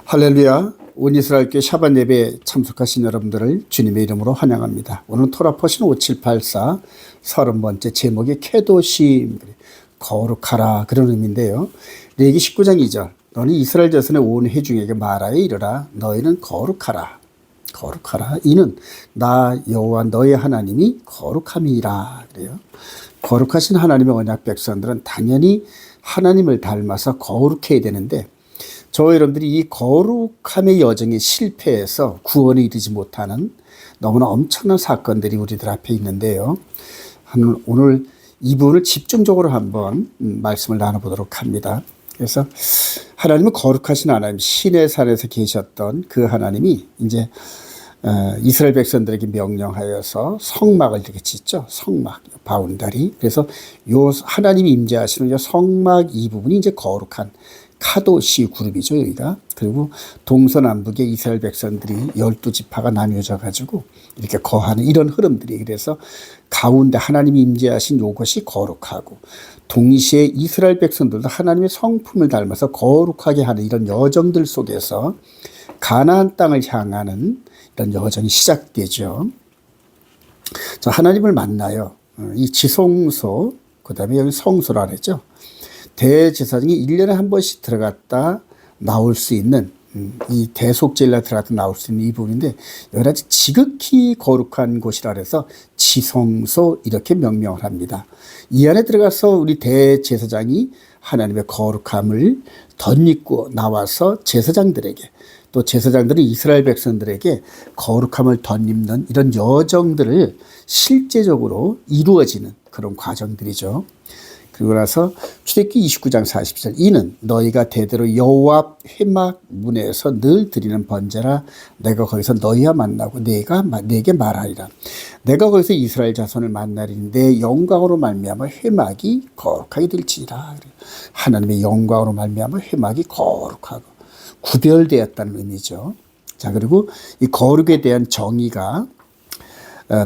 할렐루야. 온 이스라엘교회 샤bat 예배에 참석하신 여러분들을 주님의 이름으로 환영합니다. 오늘 토라 퍼션 5784 30번째 제목이 케도심, 거룩하라, 그런 의미인데요. 레위기 19장 2절, 너는 이스라엘 자손의 온 회중에게 말하여 이르라. 너희는 거룩하라. 거룩하라. 이는 나 여호와 너희 하나님이 거룩함이라. 그래요. 거룩하신 하나님의 언약 백성들은 당연히 하나님을 닮아서 거룩해야 되는데, 저 여러분들이 이 거룩함의 여정에 실패해서 구원에 이르지 못하는 너무나 엄청난 사건들이 우리들 앞에 있는데요. 오늘 이 부분을 집중적으로 한번 말씀을 나눠보도록 합니다. 그래서 하나님은 거룩하신 하나님, 신의 산에서 계셨던 그 하나님이 이제 이스라엘 백성들에게 명령하여서 성막을 이렇게 짓죠. 성막, 바운다리. 그래서 요 하나님이 임재하시는 요 성막 이 부분이 이제 거룩한 카도시 그룹이죠, 여기가. 그리고 동서남북에 이스라엘 백성들이 12지파가 나뉘어져 가지고 이렇게 거하는 이런 흐름들이, 그래서 가운데 하나님이 임재하신 요것이 거룩하고, 동시에 이스라엘 백성들도 하나님의 성품을 닮아서 거룩하게 하는 이런 여정들 속에서 가나안 땅을 향하는 이런 여정이 시작되죠. 자, 하나님을 만나요. 이 지성소, 그 다음에 여기 성소라 그랬죠. 대제사장이 1년에 한 번씩 들어갔다 나올 수 있는, 이 대속제일날 들어갔다 나올 수 있는 이 부분인데, 여러 가지 지극히 거룩한 곳이라 그래서 지성소 이렇게 명명을 합니다. 이 안에 들어가서 우리 대제사장이 하나님의 거룩함을 덧입고 나와서 제사장들에게, 또 제사장들은 이스라엘 백성들에게 거룩함을 덧입는 이런 여정들을 실제적으로 이루어지는 그런 과정들이죠. 그리고 나서 출애굽기 29장 40절, 이는 너희가 대대로 여호와 앞 회막 문에서 늘 드리는 번제라. 내가 거기서 너희와 만나고 내게 말하리라. 내가 거기서 이스라엘 자손을 만나리니 내 영광으로 말미암아 회막이 거룩하게 될지니라. 하나님의 영광으로 말미암아 회막이 거룩하고 구별되었다는 의미죠. 자, 그리고 이 거룩에 대한 정의가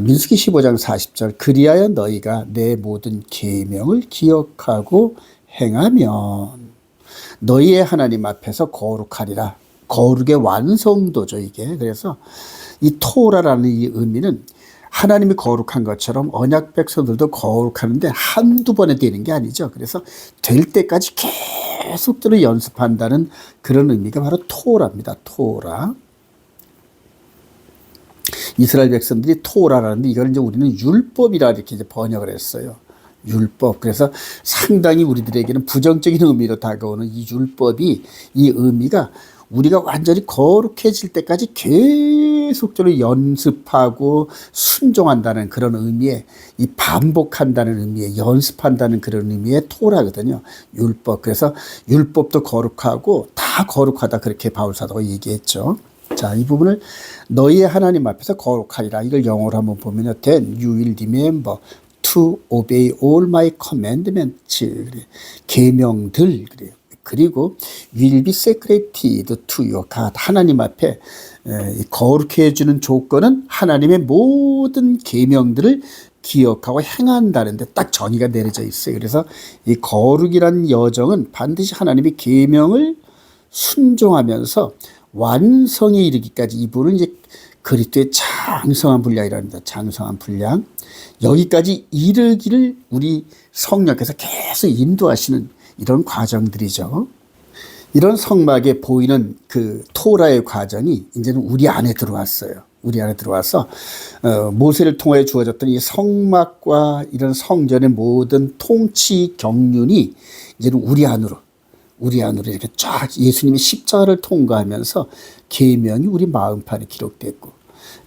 민수기 15장 40절, 그리하여 너희가 내 모든 계명을 기억하고 행하면 너희의 하나님 앞에서 거룩하리라. 거룩의 완성도죠, 이게. 그래서 이 토라라는 이 의미는 하나님이 거룩한 것처럼 언약 백성들도 거룩하는데 한두 번에 되는 게 아니죠. 그래서 될 때까지 계속적으로 연습한다는 그런 의미가 바로 토라입니다. 토라. 이스라엘 백성들이 토라라는데, 이걸 이제 우리는 율법이라 이렇게 이제 번역을 했어요. 율법. 그래서 상당히 우리들에게는 부정적인 의미로 다가오는 이 율법이, 이 의미가 우리가 완전히 거룩해질 때까지 계속적으로 연습하고 순종한다는 그런 의미의, 이 반복한다는 의미의, 연습한다는 그런 의미의 토라거든요. 율법. 그래서 율법도 거룩하고 다 거룩하다, 그렇게 바울사도가 얘기했죠. 자, 이 부분을 너희의 하나님 앞에서 거룩하리라. 이걸 영어로 한번 보면요. Then you will remember to obey all my commandments. 그래. 계명들. 그래요. 그리고 will be secreted to your God. 하나님 앞에 거룩해 해주는 조건은 하나님의 모든 계명들을 기억하고 행한다는데 딱 정의가 내려져 있어요. 그래서 이 거룩이란 여정은 반드시 하나님의 계명을 순종하면서 완성에 이르기까지, 이 부분은 이제 그리스도의 장성한 분량이랍니다. 장성한 분량. 여기까지 이르기를 우리 성령께서 계속 인도하시는 이런 과정들이죠. 이런 성막에 보이는 그 토라의 과정이 이제는 우리 안에 들어왔어요. 우리 안에 들어와서 모세를 통해 주어졌던 이 성막과 이런 성전의 모든 통치 경륜이 이제는 우리 안으로 이렇게 쫙 예수님이 십자가를 통과하면서 계명이 우리 마음판에 기록됐고,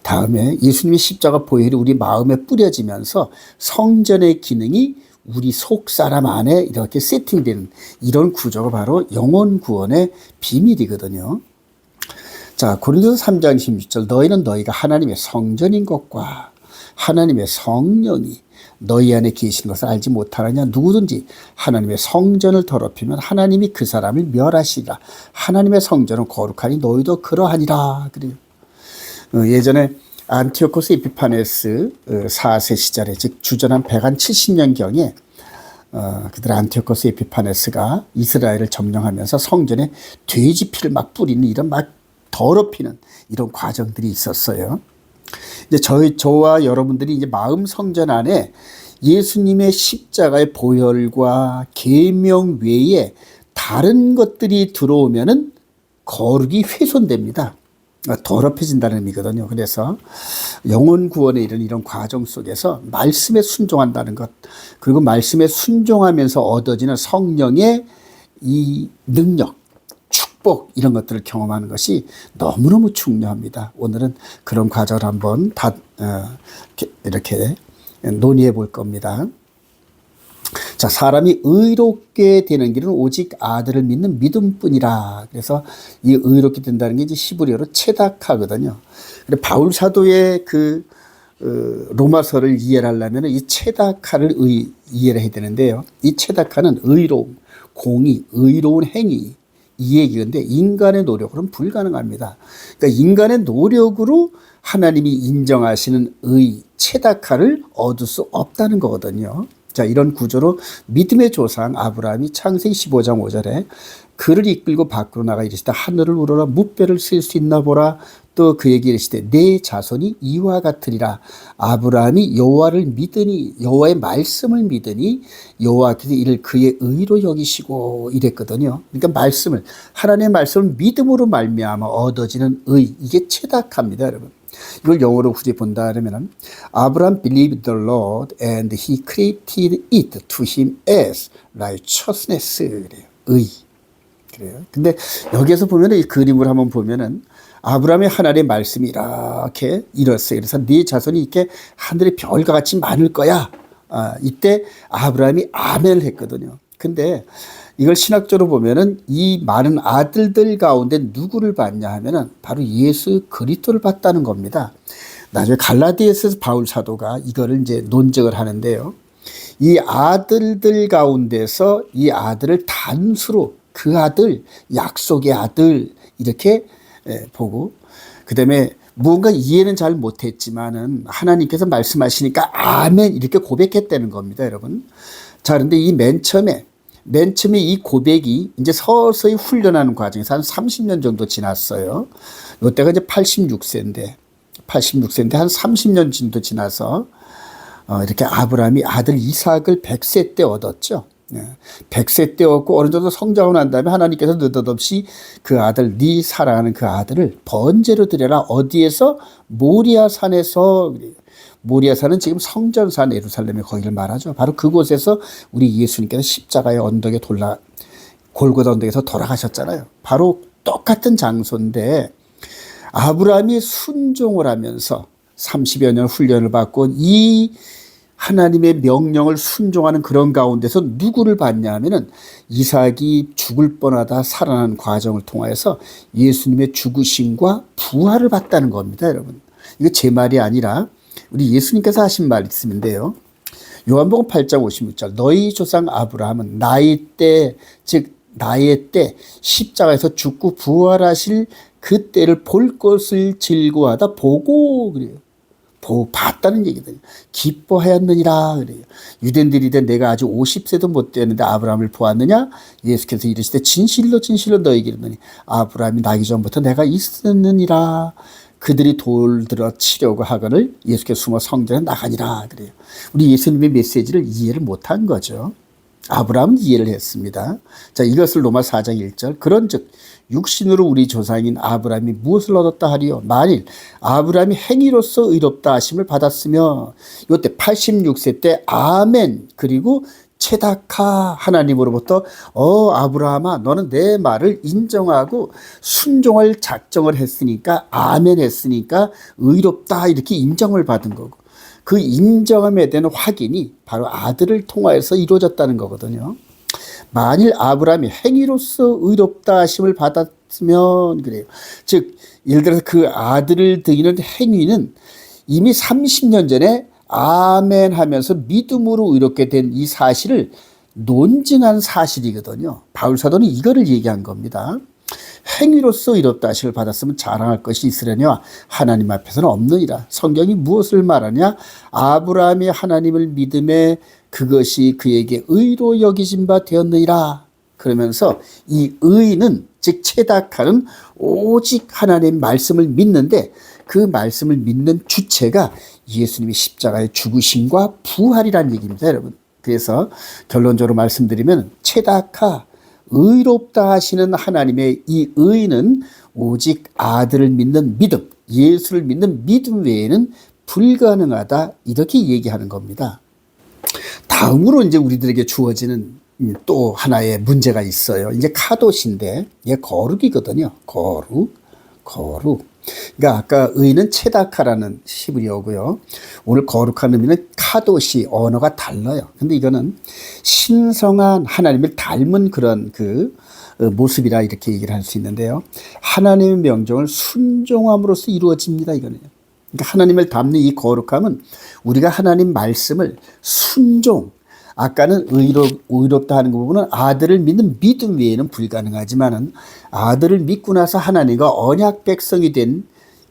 다음에 예수님의 십자가 보혈이 우리 마음에 뿌려지면서 성전의 기능이 우리 속 사람 안에 이렇게 세팅되는 이런 구조가 바로 영혼 구원의 비밀이거든요. 자, 고린도서 3장 16절, 너희는 너희가 하나님의 성전인 것과 하나님의 성령이 너희 안에 계신 것을 알지 못하느냐. 누구든지 하나님의 성전을 더럽히면 하나님이 그 사람을 멸하시리라. 하나님의 성전은 거룩하니 너희도 그러하니라. 그래요. 예전에 안티오코스 에피파네스 4세 시절에, 즉 주전 한 170년경에 그들 안티오코스 에피파네스가 이스라엘을 점령하면서 성전에 돼지 피를 막 뿌리는 이런 막 더럽히는 이런 과정들이 있었어요. 이제 저와 여러분들이 이제 마음 성전 안에 예수님의 십자가의 보혈과 계명 외에 다른 것들이 들어오면은 거룩이 훼손됩니다. 더럽혀진다는 의미거든요. 그래서 영혼 구원에 이런 과정 속에서 말씀에 순종한다는 것, 그리고 말씀에 순종하면서 얻어지는 성령의 이 능력, 축복 이런 것들을 경험하는 것이 너무너무 중요합니다. 오늘은 그런 과정을 한번 이렇게 논의해 볼 겁니다. 자, 사람이 의롭게 되는 길은 오직 아들을 믿는 믿음뿐이라. 그래서 이 의롭게 된다는 게 이제 히브리어로 체다카거든요. 근데 바울 사도의 그 로마서를 이해하려면 이 체다카를 이해를 해야 되는데요. 이 체다카는 의로움, 공의, 의로운 행위 이 얘기인데 인간의 노력으로는 불가능합니다. 그러니까 인간의 노력으로 하나님이 인정하시는 의, 체다카를 얻을 수 없다는 거거든요. 자, 이런 구조로 믿음의 조상 아브라함이 창세기 15장 5절에 그를 이끌고 밖으로 나가 이르시되 하늘을 우러라 무뼈를 쓸 수 있나 보라. 또 그에게 이르시되 내 자손이 이와 같으리라. 아브라함이 여호와를 믿으니 여호와의 말씀을 믿으니 여호와께서 이를 그의 의로 여기시고 이랬거든요. 그러니까 말씀을 하나님의 말씀을 믿음으로 말미암아 얻어지는 의, 이게 체닥합니다, 여러분. 이걸 영어로 굳이 본다 하면은 Abraham believed the Lord and he credited it to him as righteousness. 그래요. 의. 그래요. 근데 여기에서 보면은 이 그림을 한번 보면은 아브라함의 하나님의 말씀이 이렇게 이뤘어요. 그래서 네 자손이 이렇게 하늘의 별과 같이 많을 거야. 이때 아브라함이 아멘을 했거든요. 근데 이걸 신학적으로 보면은 이 많은 아들들 가운데 누구를 봤냐 하면은 바로 예수 그리스도를 봤다는 겁니다. 나중에 갈라디아서에서 바울 사도가 이거를 이제 논증을 하는데요. 이 아들들 가운데서 이 아들을 단수로 그 아들, 약속의 아들 이렇게 보고 그다음에 무언가 이해는 잘 못했지만은 하나님께서 말씀하시니까 아멘 이렇게 고백했다는 겁니다, 여러분. 자, 그런데 이 맨 처음에 이 고백이 이제 서서히 훈련하는 과정에서 한 30년 정도 지났어요. 이때가 이제 86세인데 한 30년 정도 지나서 이렇게 아브라함이 아들 이삭을 100세 때 얻었죠. 100세 때 얻고 어느 정도 성장하고 난 다음에 하나님께서 느닷없이 그 아들, 네 사랑하는 그 아들을 번제로 드려라. 어디에서? 모리아산에서. 모리아산은 지금 성전산 예루살렘의 거기를 말하죠. 바로 그곳에서 우리 예수님께서 십자가의 언덕에 골고다 언덕에서 돌아가셨잖아요. 바로 똑같은 장소인데 아브라함이 순종을 하면서 30여 년 훈련을 받고 이 하나님의 명령을 순종하는 그런 가운데서 누구를 봤냐 하면은 이삭이 죽을 뻔하다 살아난 과정을 통하여서 예수님의 죽으심과 부활을 봤다는 겁니다, 여러분. 이거 제 말이 아니라 우리 예수님께서 하신 말씀인데요. 요한복음 8장 56절 너희 조상 아브라함은 나의 때 십자가에서 죽고 부활하실 그 때를 볼 것을 즐거워하다 보고 그래요. 봤다는 얘기다. 기뻐하였느니라 그래요. 유대인들이 내가 아직 50세도 못 되었는데 아브라함을 보았느냐? 예수께서 이르시되 진실로 너에게 이르노니 아브라함이 나기 전부터 내가 있었느니라. 그들이 돌들어 치려고 하거늘 예수께서 숨어 성전에 나가니라 그래요. 우리 예수님의 메시지를 이해를 못한 거죠. 아브라함은 이해를 했습니다. 자, 이것을 로마 4장 1절 그런즉 육신으로 우리 조상인 아브라함이 무엇을 얻었다 하리요? 만일 아브라함이 행위로서 의롭다 하심을 받았으며 이때 86세 때 아멘 그리고 체다카 하나님으로부터 아브라함아 너는 내 말을 인정하고 순종할 작정을 했으니까 아멘 했으니까 의롭다 이렇게 인정을 받은 거고 그 인정함에 대한 확인이 바로 아들을 통하여서 이루어졌다는 거거든요. 만일 아브라함이 행위로서 의롭다 하심을 받았으면 그래요. 즉 예를 들어서 그 아들을 드리는 행위는 이미 30년 전에 아멘 하면서 믿음으로 의롭게 된 이 사실을 논증한 사실이거든요. 바울 사도는 이거를 얘기한 겁니다. 행위로서 의롭다 하심을 받았으면 자랑할 것이 있으려니와 하나님 앞에서는 없느니라. 성경이 무엇을 말하냐? 아브라함이 하나님을 믿음에 그것이 그에게 의로 여기진 바 되었느니라. 그러면서 이 의는 즉 체다카는 오직 하나님의 말씀을 믿는데 그 말씀을 믿는 주체가 예수님의 십자가의 죽으심과 부활이라는 얘기입니다, 여러분. 그래서 결론적으로 말씀드리면 체다카 의롭다 하시는 하나님의 이 의는 오직 아들을 믿는 믿음, 예수를 믿는 믿음 외에는 불가능하다, 이렇게 얘기하는 겁니다. 다음으로 이제 우리들에게 주어지는 또 하나의 문제가 있어요. 이제 카도시인데 이게 거룩이거든요. 거룩. 그러니까 아까 의는 체다카라는 히브리어고요. 오늘 거룩한 의미는 카도시, 언어가 달라요. 근데 이거는 신성한 하나님을 닮은 그런 그 모습이라 이렇게 얘기를 할 수 있는데요. 하나님의 명령을 순종함으로써 이루어집니다. 이거는요. 그러니까 하나님을 닮는 이 거룩함은 우리가 하나님 말씀을 순종, 아까는 의롭다 하는 부분은 아들을 믿는 믿음 외에는 불가능하지만은 아들을 믿고 나서 하나님과 언약 백성이 된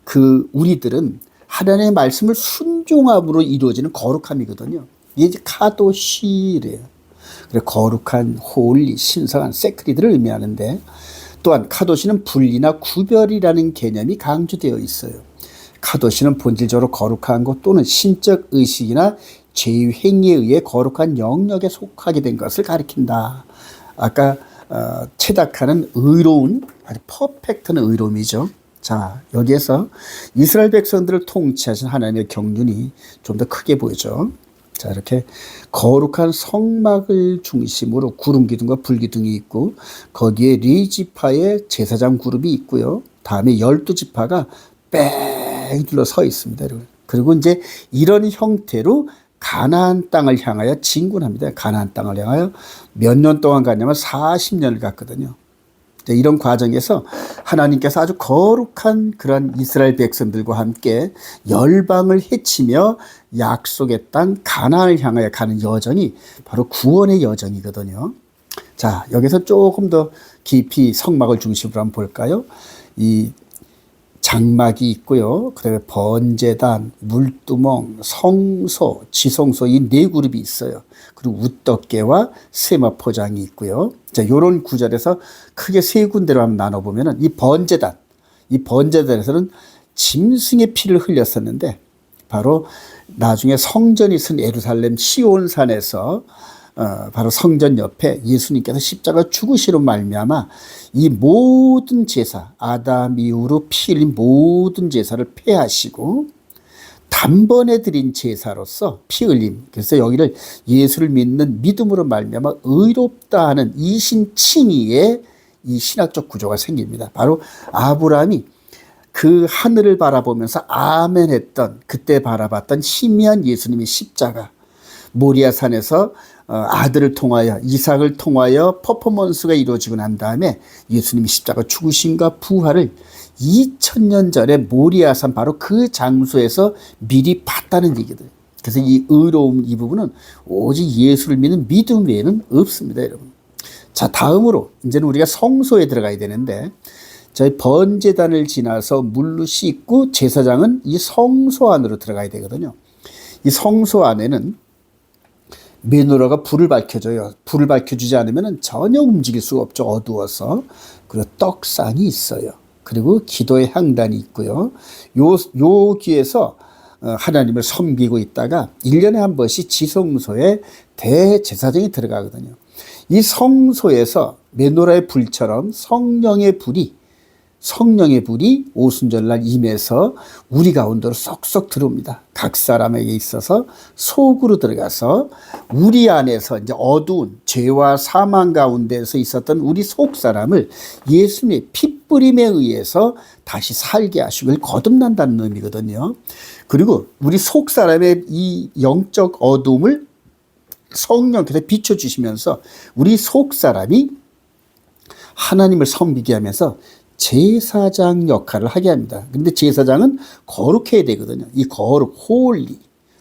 그 우리들은 하나님의 말씀을 순종함으로 이루어지는 거룩함이거든요. 이게 이제 카도시래요. 그래 거룩한, 홀리, 신성한, 세크리드를 의미하는데 또한 카도시는 분리나 구별이라는 개념이 강조되어 있어요. 카도시는 본질적으로 거룩한 것 또는 신적 의식이나 제의 행위에 의해 거룩한 영역에 속하게 된 것을 가리킨다. 아까 체다카는 의로운, 아주 퍼펙트한 의로움이죠. 자, 여기에서 이스라엘 백성들을 통치하신 하나님의 경륜이 좀 더 크게 보이죠. 자, 이렇게 거룩한 성막을 중심으로 구름 기둥과 불 기둥이 있고 거기에 리지파의 제사장 그룹이 있고요. 다음에 12지파가 뺑 둘러 서 있습니다. 그리고 이제 이런 형태로 가나안 땅을 향하여 진군합니다. 가나안 땅을 향하여 몇 년 동안 갔냐면 40년을 갔거든요. 이런 과정에서 하나님께서 아주 거룩한 그런 이스라엘 백성들과 함께 열방을 해치며 약속의 땅 가나안을 향하여 가는 여정이 바로 구원의 여정이거든요. 자, 여기서 조금 더 깊이 성막을 중심으로 한번 볼까요? 이 장막이 있고요. 그다음에 번제단, 물두멍, 성소, 지성소 이 네 그룹이 있어요. 그리고 우떡개와 세마포장이 있고요. 자, 요런 구절에서 크게 세 군데로 한번 나눠보면은 이 번제단에서는 짐승의 피를 흘렸었는데 바로 나중에 성전이 쓴 예루살렘 시온산에서 바로 성전 옆에 예수님께서 십자가 죽으시로 말미암아 이 모든 제사, 아담 이후로 피 흘린 모든 제사를 폐하시고 단번에 드린 제사로서 피 흘림, 그래서 여기를 예수를 믿는 믿음으로 말미암아 의롭다 하는 이신칭의의 이 신학적 구조가 생깁니다. 바로 아브라함이 그 하늘을 바라보면서 아멘 했던, 그때 바라봤던 희미한 예수님의 십자가, 모리아산에서 아들을 통하여, 이삭을 통하여 퍼포먼스가 이루어지고 난 다음에 예수님이 십자가 죽으심과 부활을 2000년 전에 모리아산 바로 그 장소에서 미리 봤다는 얘기들. 그래서 이 의로움 이 부분은 오직 예수를 믿는 믿음 외에는 없습니다, 여러분. 자, 다음으로 이제는 우리가 성소에 들어가야 되는데 저희 번제단을 지나서 물로 씻고 제사장은 이 성소 안으로 들어가야 되거든요. 이 성소 안에는 메노라가 불을 밝혀줘요. 불을 밝혀주지 않으면 전혀 움직일 수가 없죠. 어두워서. 그리고 떡상이 있어요. 그리고 기도의 향단이 있고요. 요 귀에서 하나님을 섬기고 있다가 1년에 한 번씩 지성소에 대제사장이 들어가거든요. 이 성소에서 메노라의 불처럼 성령의 불이 오순절날 임해서 우리 가운데로 쏙쏙 들어옵니다. 각 사람에게 있어서 속으로 들어가서 우리 안에서 이제 어두운 죄와 사망 가운데서 있었던 우리 속 사람을 예수님의 핏뿌림에 의해서 다시 살게 하시고 거듭난다는 의미거든요. 그리고 우리 속 사람의 이 영적 어둠을 성령께서 비춰주시면서 우리 속 사람이 하나님을 섬기게 하면서 제사장 역할을 하게 합니다. 그런데 제사장은 거룩해야 되거든요. 이 거룩, 홀리,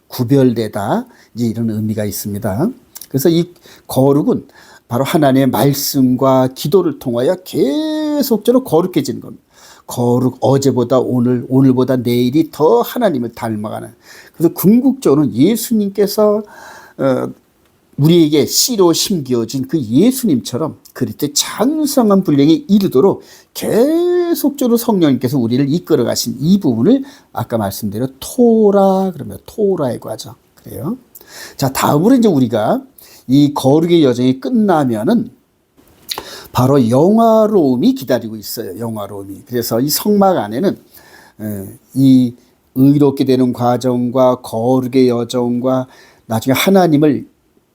구별되다, 이제 이런 의미가 있습니다. 그래서 이 거룩은 바로 하나님의 말씀과 기도를 통하여 계속 계속적으로 거룩해지는 겁니다. 어제보다 오늘보다 내일이 더 하나님을 닮아가는. 그래서 궁극적으로는 예수님께서 우리에게 씨로 심겨진 그 예수님처럼 그리스도의 장성한 분량에 이르도록 계속적으로 성령님께서 우리를 이끌어 가신 이 부분을 아까 말씀드린 토라, 그러면 토라의 과정. 그래요. 자, 다음으로 이제 우리가 이 거룩의 여정이 끝나면은 바로 영화로움이 기다리고 있어요. 영화로움이. 그래서 이 성막 안에는 이 의롭게 되는 과정과 거룩의 여정과 나중에 하나님을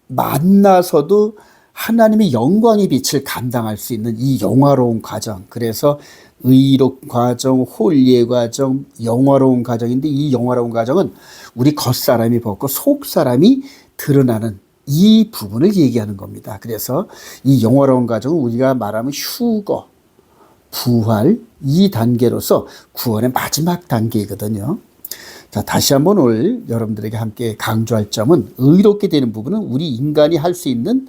만나서도 하나님의 영광의 빛을 감당할 수 있는 이 영화로운 과정. 그래서 의롭 과정, 홀리의 과정, 영화로운 과정인데 이 영화로운 과정은 우리 겉사람이 벗고 속사람이 드러나는 이 부분을 얘기하는 겁니다. 그래서 이 영화로운 과정은 우리가 말하면 휴거, 부활 이 단계로서 구원의 마지막 단계이거든요. 자, 다시 한번 오늘 여러분들에게 함께 강조할 점은 의롭게 되는 부분은 우리 인간이 할 수 있는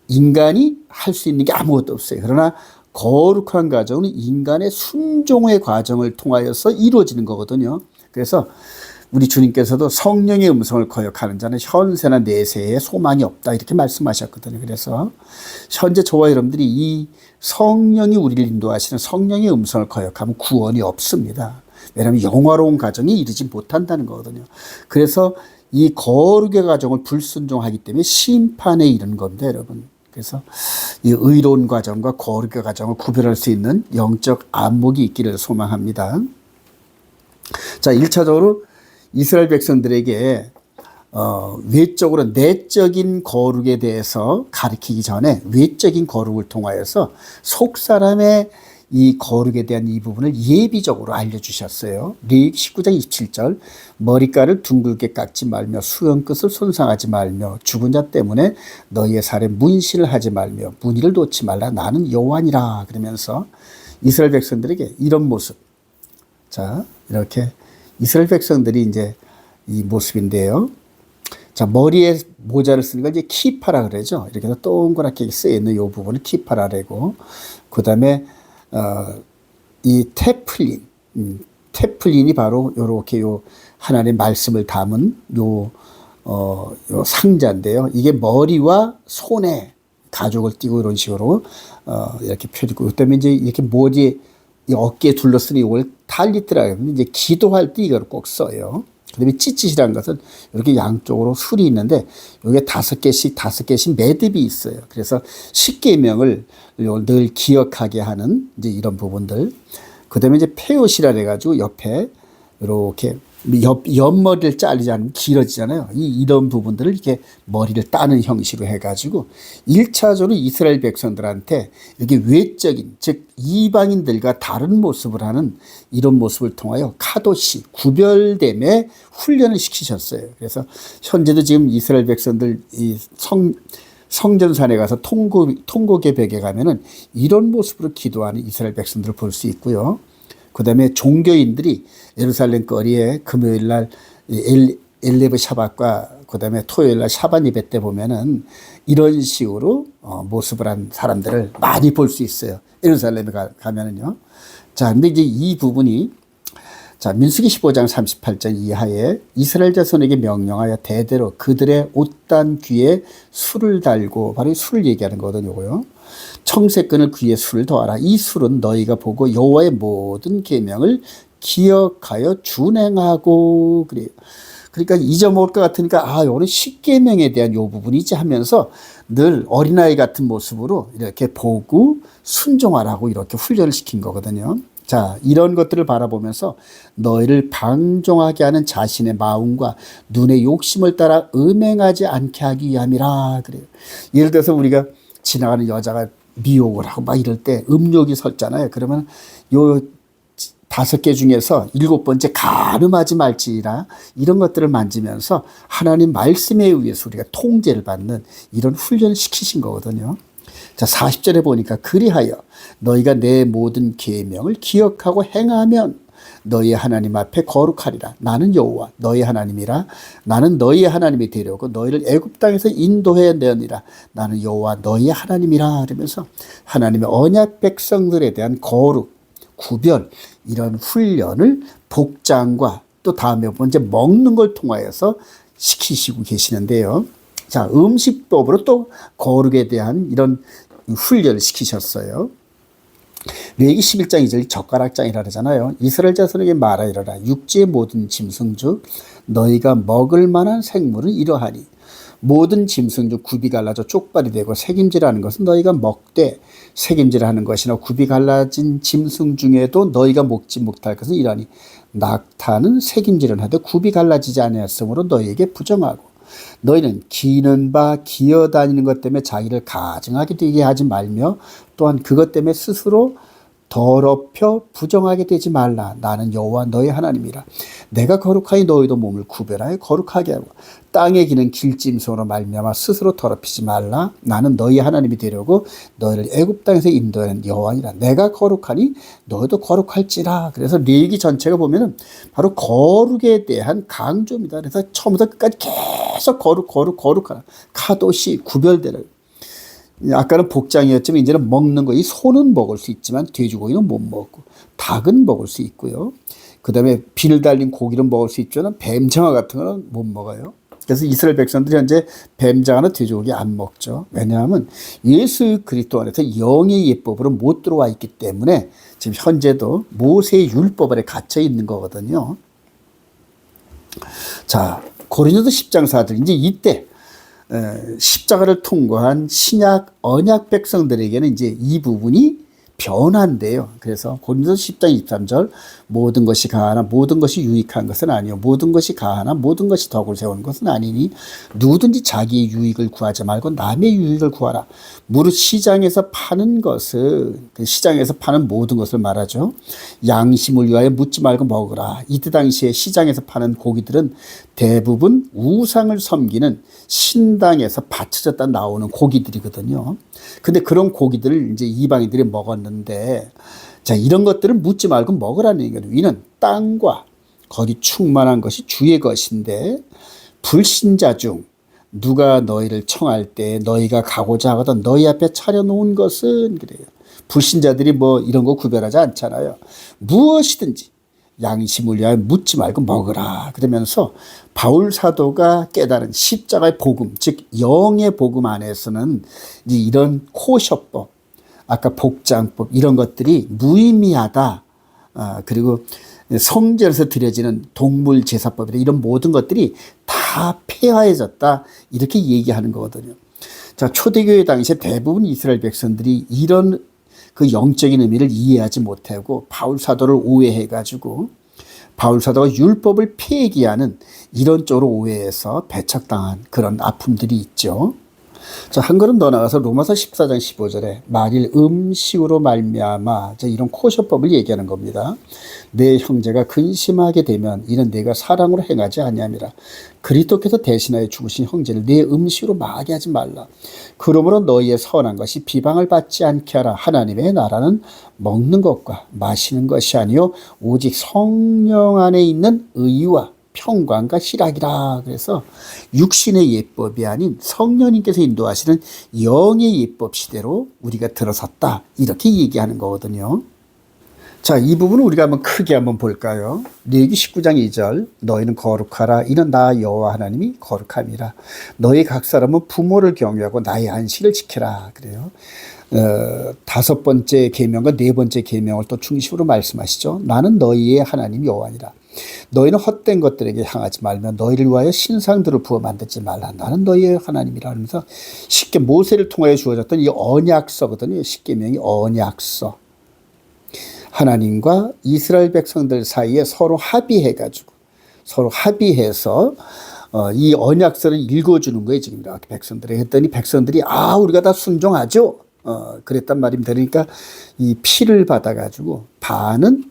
게 아무것도 없어요. 그러나 거룩한 과정은 인간의 순종의 과정을 통하여서 이루어지는 거거든요. 그래서 우리 주님께서도 성령의 음성을 거역하는 자는 현세나 내세에 소망이 없다 이렇게 말씀하셨거든요. 그래서 현재 저와 여러분들이 이 성령이 우리를 인도하시는 성령의 음성을 거역하면 구원이 없습니다. 왜냐하면 영화로운 과정이 이르지 못한다는 거거든요. 그래서 이 거룩의 과정을 불순종하기 때문에 심판에 이르는 겁니다, 여러분. 그래서 이 의로운 과정과 거룩의 과정을 구별할 수 있는 영적 안목이 있기를 소망합니다. 자, 1차적으로 이스라엘 백성들에게 외적으로 내적인 거룩에 대해서 가르치기 전에 외적인 거룩을 통하여서 속사람의 이 거룩에 대한 이 부분을 예비적으로 알려주셨어요. 레위기 19장 27절 머리카락을 둥글게 깎지 말며 수염끝을 손상하지 말며 죽은 자 때문에 너희의 살에 문신을 하지 말며 무늬를 놓지 말라 나는 여호와니라 그러면서 이스라엘 백성들에게 이런 모습. 자, 이렇게 이스라엘 백성들이 이제 이 모습인데요. 자, 머리에 모자를 쓰는 건 이제 키파라 그러죠. 이렇게 해서 동그랗게 쓰여 있는 이 부분을 키파라라고. 그 다음에 이 테플린이 바로 요렇게 요 하나님의 말씀을 담은 요 상자인데요. 이게 머리와 손에 가죽을 띠고 이런 식으로 이렇게 펴지고, 그다음에 이제 이렇게 머리에 이 어깨에 둘러쓰는 이걸 탈리트라고 하는데 이제 기도할 때 이걸 꼭 써요. 그다음에 찌찌시라는 것은 이렇게 양쪽으로 술이 있는데 여기에 5개씩 매듭이 있어요. 그래서 십계명을 늘 기억하게 하는 이제 이런 부분들. 그다음에 이제 페요시라 해가지고 옆에 이렇게 옆머리를 자르지 않으면 길어지잖아요. 이런 부분들을 이렇게 머리를 따는 형식으로 해가지고 1차적으로 이스라엘 백성들한테 이렇게 외적인, 즉 이방인들과 다른 모습을 하는 이런 모습을 통하여 카도시, 구별됨에 훈련을 시키셨어요. 그래서 현재도 지금 이스라엘 백성들 이 성전산에 가서 통곡의 벽에 가면은 이런 모습으로 기도하는 이스라엘 백성들을 볼 수 있고요. 그 다음에 종교인들이 예루살렘 거리에 금요일 날 엘레브 샤밧과 그 다음에 토요일 날 샤밧 예배 때 보면은 이런 식으로 모습을 한 사람들을 많이 볼 수 있어요. 예루살렘에 가면은요. 자, 근데 이제 이 부분이 자, 민수기 15장 38절 이하에 이스라엘 자손에게 명령하여 대대로 그들의 옷단 귀에 술을 달고, 바로 이 술을 얘기하는 거거든요. 청색끈을 귀에 술을 더하라. 이 술은 너희가 보고 여호와의 모든 계명을 기억하여 준행하고. 그래요. 그러니까 잊어먹을 것 같으니까 요거는 십계명에 대한 요 부분이지 하면서 늘 어린아이 같은 모습으로 이렇게 보고 순종하라고 이렇게 훈련을 시킨 거거든요. 자, 이런 것들을 바라보면서 너희를 방종하게 하는 자신의 마음과 눈의 욕심을 따라 음행하지 않게 하기 위함이라. 그래요. 예를 들어서 우리가 지나가는 여자가 미혹을 하고 막 이럴 때 음욕이 섰잖아요. 그러면 요 5개 중에서 7번째 가늠하지 말지라, 이런 것들을 만지면서 하나님 말씀에 의해서 우리가 통제를 받는 이런 훈련을 시키신 거거든요. 자, 40절에 보니까 그리하여 너희가 내 모든 계명을 기억하고 행하면 너희 하나님 앞에 거룩하리라. 나는 여호와 너희 하나님이라. 나는 너희 하나님이 되려고 너희를 애굽 땅에서 인도해 내니라. 나는 여호와 너희 하나님이라. 그러면서 하나님의 언약 백성들에 대한 거룩, 구별, 이런 훈련을 복장과 또 다음에 번째 먹는 걸 통하여서 시키시고 계시는데요. 자, 음식법으로 또 거룩에 대한 이런 훈련을 시키셨어요. 레위기 11장 2절 젓가락장이라 그러잖아요. 이스라엘 자손에게 말하 이르라. 육지의 모든 짐승 중 너희가 먹을 만한 생물은 이러하니 모든 짐승 중 굽이 갈라져 쪽발이 되고 새김질하는 것은 너희가 먹되 새김질하는 것이나 굽이 갈라진 짐승 중에도 너희가 먹지 못할 것은 이러하니 낙타는 새김질은 하되 굽이 갈라지지 아니하였으므로 너희에게 부정하고 너희는 기는 바 기어다니는 것 때문에 자기를 가증하게 되게 하지 말며 또한 그것 때문에 스스로 더럽혀 부정하게 되지 말라. 나는 여호와 너희 하나님이라. 내가 거룩하니 너희도 몸을 구별하여 거룩하게 하고 땅에 기는 길짐승으로 말미암아 스스로 더럽히지 말라. 나는 너희 하나님이 되려고 너희를 애굽 땅에서 인도하는 여호와니라. 내가 거룩하니 너희도 거룩할지라. 그래서 레위기 전체가 보면은 바로 거룩에 대한 강조입니다. 그래서 처음부터 끝까지 계속 거룩하라. 카도시 구별되라. 아까는 복장이었지만 이제는 먹는 거. 이 소는 먹을 수 있지만 돼지고기는 못 먹고 닭은 먹을 수 있고요. 그 다음에 비늘 달린 고기는 먹을 수 있지만 뱀장어 같은 거는 못 먹어요. 그래서 이스라엘 백성들이 현재 뱀장어나 돼지고기 안 먹죠. 왜냐하면 예수 그리스도 안에서 영의 예법으로 못 들어와 있기 때문에 지금 현재도 모세의 율법 아래 갇혀 있는 거거든요. 자, 고린도서 10장 4절 이제 이때 십자가를 통과한 신약 언약 백성들에게는 이제 이 부분이 변한대요. 그래서 고린도서 10장 23절 모든 것이 가하나 모든 것이 유익한 것은 아니요 모든 것이 가하나 모든 것이 덕을 세우는 것은 아니니 누구든지 자기의 유익을 구하지 말고 남의 유익을 구하라. 무릇 시장에서 파는 것은 시장에서 파는 모든 것을 말하죠. 양심을 위하여 묻지 말고 먹으라. 이때 당시에 시장에서 파는 고기들은 대부분 우상을 섬기는 신당에서 바쳐졌다 나오는 고기들이거든요. 근데 그런 고기들을 이제 이방인들이 먹었는데, 자, 이런 것들을 묻지 말고 먹으라는 얘기거든요. 이는 땅과 거기 충만한 것이 주의 것인데, 불신자 중 누가 너희를 청할 때 너희가 가고자 하거든 너희 앞에 차려놓은 것은 그래요. 불신자들이 뭐 이런 거 구별하지 않잖아요. 무엇이든지 양심을 위하여 묻지 말고 먹으라. 그러면서 바울 사도가 깨달은 십자가의 복음, 즉 영의 복음 안에서는 이런 코셔법, 아까 복장법 이런 것들이 무의미하다. 그리고 성전에서 드려지는 동물 제사법이나 이런 모든 것들이 다 폐하해졌다. 이렇게 얘기하는 거거든요. 자, 초대교회 당시에 대부분 이스라엘 백성들이 이런 그 영적인 의미를 이해하지 못하고 바울 사도를 오해해가지고 바울 사도가 율법을 폐기하는 이런 쪽으로 오해해서 배척당한 그런 아픔들이 있죠. 자, 한 걸음 더 나가서 로마서 14장 15절에 만일 음식으로 말미암아 이런 코셔법을 얘기하는 겁니다. 내 형제가 근심하게 되면 이는 내가 사랑으로 행하지 아니함이라. 그리스도께서 대신하여 죽으신 형제를 내 음식으로 마게 하지 말라. 그러므로 너희의 선한 것이 비방을 받지 않게 하라. 하나님의 나라는 먹는 것과 마시는 것이 아니요 오직 성령 안에 있는 의와 평강과 희락이라. 그래서 육신의 예법이 아닌 성령님께서 인도하시는 영의 예법 시대로 우리가 들어섰다. 이렇게 얘기하는 거거든요. 자, 이 부분은 우리가 한번 크게 한번 볼까요? 레위기 19장 2절 너희는 거룩하라. 이는 나 여호와 하나님이 거룩함이라. 너희 각 사람은 부모를 경외하고 나의 안식을 지켜라. 그래요. 다섯 번째 계명과 네 번째 계명을 또 중심으로 말씀하시죠. 나는 너희의 하나님 여호와니라. 너희는 헛된 것들에게 향하지 말며 너희를 위하여 신상들을 부어 만들지 말라. 나는 너희의 하나님이라 하면서 쉽게 모세를 통하여 주어졌던 이 언약서거든요. 십계명이 언약서. 하나님과 이스라엘 백성들 사이에 서로 합의해가지고 서로 합의해서 이 언약서를 읽어주는 거예요. 지금 이렇게 백성들에게 했더니 백성들이 우리가 다 순종하죠. 그랬단 말입니다. 그러니까 이 피를 받아가지고 반은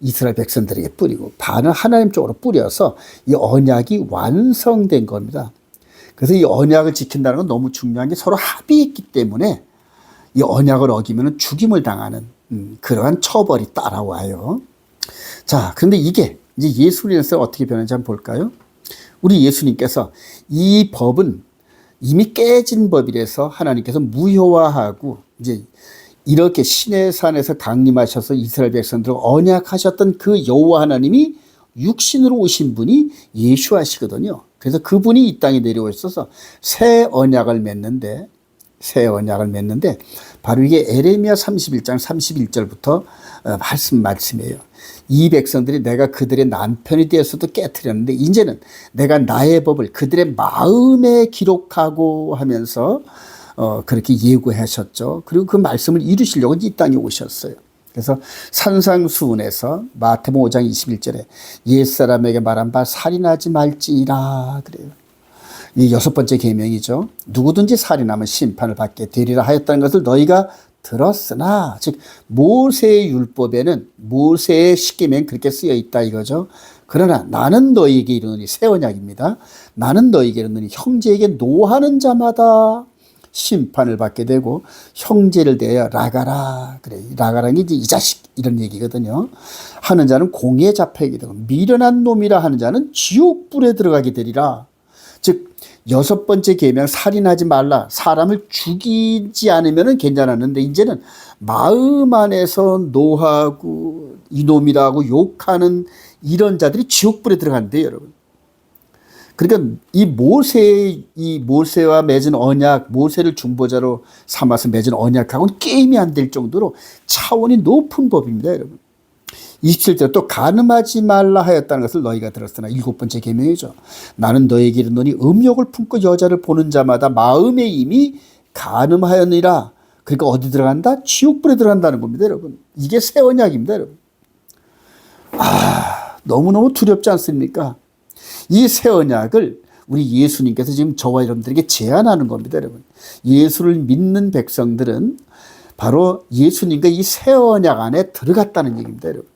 이스라엘 백성들에게 뿌리고 반은 하나님 쪽으로 뿌려서 이 언약이 완성된 겁니다. 그래서 이 언약을 지킨다는 건 너무 중요한 게 서로 합의했기 때문에 이 언약을 어기면 죽임을 당하는 그러한 처벌이 따라와요. 자, 그런데 이게 이제 예수님에서 어떻게 변하는지 한번 볼까요? 우리 예수님께서 이 법은 이미 깨진 법이라서 하나님께서 무효화하고 이제 이렇게 시내산에서 강림하셔서 이스라엘 백성들과 언약하셨던 그 여호와 하나님이 육신으로 오신 분이 예수하시거든요. 그래서 그분이 이 땅에 내려오셔서 새 언약을 맺는데 바로 이게 에레미야 31장 31절부터 말씀이에요. 이 백성들이 내가 그들의 남편이 되어서도 깨트렸는데 이제는 내가 나의 법을 그들의 마음에 기록하고 하면서 그렇게 예고하셨죠. 그리고 그 말씀을 이루시려고 이 땅에 오셨어요. 그래서 산상수훈에서 마태복음 5장 21절에 옛사람에게 말한 바 살인하지 말지니라 그래요. 이 6번째 계명이죠. 누구든지 살인하면 심판을 받게 되리라 하였다는 것을 너희가 들었으나, 즉 모세의 율법에는 모세의 십계명은 그렇게 쓰여 있다 이거죠. 그러나 나는 너희에게 이르노니, 새 언약입니다. 나는 너희에게 이르노니 형제에게 노하는 자마다 심판을 받게 되고 형제를 대하여 라가라, 그래, 라가라는 게 이제 이 자식 이런 얘기거든요. 하는 자는 공에 잡히게 되고 미련한 놈이라 하는 자는 지옥불에 들어가게 되리라. 즉 6번째 계명 살인하지 말라, 사람을 죽이지 않으면 괜찮았는데 이제는 마음 안에서 노하고 이놈이라고 욕하는 이런 자들이 지옥불에 들어간대요, 여러분. 그러니까 이 모세와 맺은 언약, 모세를 중보자로 삼아서 맺은 언약하고는 게임이 안 될 정도로 차원이 높은 법입니다, 여러분. 27절 또 간음하지 말라 하였다는 것을 너희가 들었으나, 7번째 계명이죠. 나는 너희에게 이르노니 음욕을 품고 여자를 보는 자마다 마음에 이미 간음하였느니라. 그러니까 어디 들어간다? 지옥불에 들어간다는 겁니다, 여러분. 이게 새 언약입니다, 여러분. 너무너무 두렵지 않습니까? 이 새 언약을 우리 예수님께서 지금 저와 여러분들에게 제안하는 겁니다, 여러분. 예수를 믿는 백성들은 바로 예수님과 이 새 언약 안에 들어갔다는 얘기입니다, 여러분.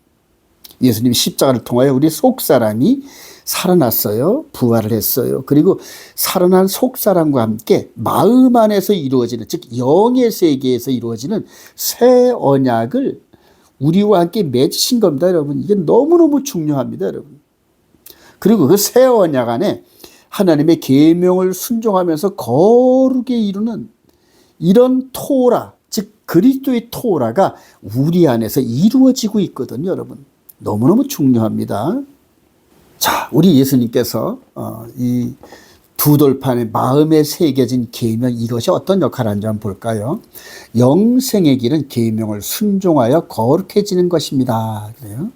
예수님 십자가를 통하여 우리 속사람이 살아났어요. 부활을 했어요. 그리고 살아난 속사람과 함께 마음 안에서 이루어지는, 즉 영의 세계에서 이루어지는 새 언약을 우리와 함께 맺으신 겁니다, 여러분. 이게 너무너무 중요합니다, 여러분. 그리고 그 새 언약 안에 하나님의 계명을 순종하면서 거룩에 이루는 이런 토라, 즉 그리스도의 토라가 우리 안에서 이루어지고 있거든요, 여러분. 너무너무 중요합니다. 자, 우리 예수님께서 이 두 돌판에 마음에 새겨진 계명, 이것이 어떤 역할을 하는지 한번 볼까요? 영생의 길은 계명을 순종하여 거룩해지는 것입니다. 그래요.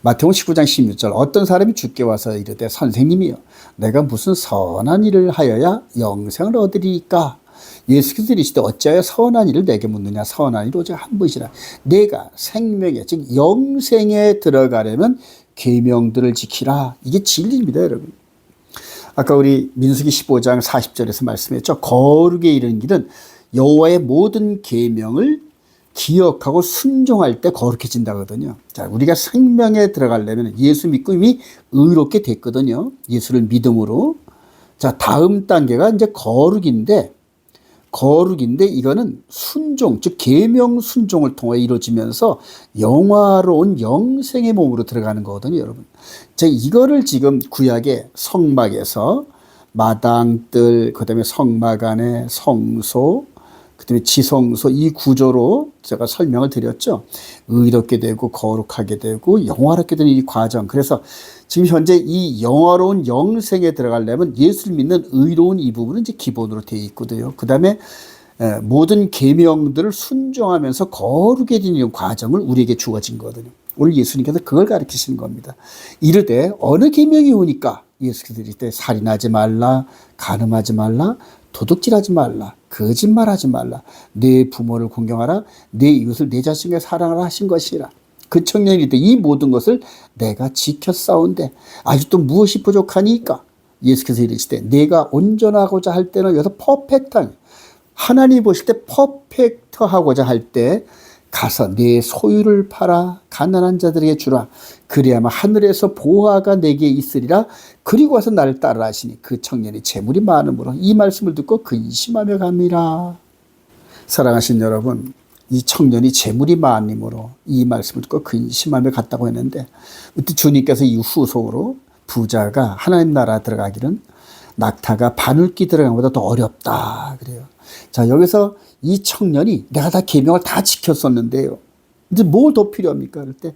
마태복음 19장 16절 어떤 사람이 주께 와서 이르되 선생님이여 내가 무슨 선한 일을 하여야 영생을 얻으리까? 예수께서 이르시되 어찌하여 선한 일을 내게 묻느냐? 선한 일 오직 한 것이라. 내가 생명에, 즉 영생에 들어가려면 계명들을 지키라. 이게 진리입니다, 여러분. 아까 우리 민수기 15장 40절에서 말씀했죠. 거룩에 이르는 길은 여호와의 모든 계명을 기억하고 순종할 때 거룩해진다거든요. 자, 우리가 생명에 들어가려면 예수 믿고 이미 의롭게 됐거든요. 예수를 믿음으로. 자, 다음 단계가 이제 거룩인데 이거는 순종, 즉 계명 순종을 통해 이루어지면서 영화로운 영생의 몸으로 들어가는 거거든요, 여러분. 자, 이거를 지금 구약의 성막에서 마당들, 그다음에 성막 안에 성소, 그다음에 지성소, 이 구조로 제가 설명을 드렸죠. 의롭게 되고 거룩하게 되고 영화롭게 되는 이 과정. 그래서 지금 현재 이 영화로운 영생에 들어가려면 예수를 믿는 의로운 이 부분은 이제 기본으로 되어 있거든요. 그다음에 모든 계명들을 순종하면서 거룩해 지는 과정을 우리에게 주어진 거거든요. 오늘 예수님께서 그걸 가르치시는 겁니다. 이르되 어느 계명이 오니까 예수께서 이르되 살인하지 말라, 간음하지 말라, 도둑질하지 말라, 거짓말하지 말라, 내 부모를 공경하라, 내 이웃을 내 자신과 사랑하라 하신 것이라. 그 청년이 이르되 이 모든 것을 내가 지켰사온데 아직도 무엇이 부족하니까? 예수께서 이르시되 내가 온전하고자 할 때는 여기서 퍼펙트한, 하나님이 보실 때 퍼펙트하고자 할 때 가서 내 소유를 팔아 가난한 자들에게 주라. 그래야만 하늘에서 보화가 내게 있으리라. 그리고 와서 나를 따르라 하시니 그 청년이 재물이 많으므로 이 말씀을 듣고 근심하며 갑니다. 사랑하신 여러분, 이 청년이 재물이 많음으로 이 말씀을 듣고 근심함에 갔다고 했는데, 그때 주님께서 이 후속으로 부자가 하나님 나라 들어가기는 낙타가 바늘기 들어가는 것보다 더 어렵다 그래요. 자, 여기서 이 청년이 내가 다 계명을 다 지켰었는데요, 이제 뭘 더 필요합니까? 그럴 때